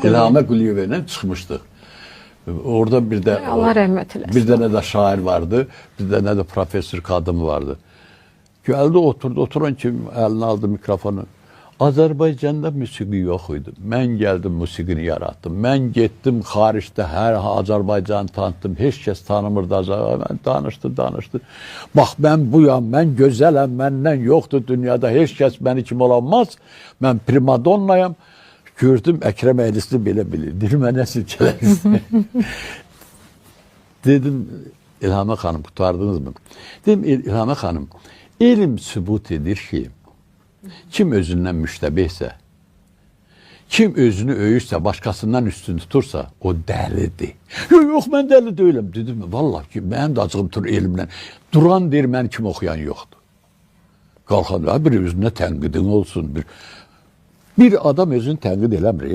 İlham Quliyeva ilə çıxmışdıq. Orada bir də Allah rəhmət eləsin. Bir dənə də şair vardı, bir dənə də professor qadın vardı. Gəldi, oturdu, oturan kimi əlinə aldı mikrofonu. Azərbaycanda musiqi yox idi. Mən gəldim, musiqini yarattım. Mən getdim, xaricdə hər Azərbaycanı tanıtdım. Heç kəs tanımırdı Azərbaycanı. Mən danışdı. Bax, mən buyam, mən gözələm, məndən yoxdur dünyada. Heç kəs məni kim olamaz. Mən primadonnayam. Gördüm, Əkrəm Əylisli belə bilir. Dilmə nə silkələsin. Dedim, İlhamə xanım, qutardınız mı? Dedim, İlhamə xanım, elm sübut edir ki, kim özündən müştəbihsə, kim özünü öyürsə, başqasından üstün tutursa, o dəlidir. Yox, mən dəli deyiləm. Dedim, vallahi ki, mənim də acığım tur elmlə. Duran deyir, mən kim oxuyan yoxdur. Qalxan, bir özünə tənqidin olsun. Bir adam özünü tənqid eləmir.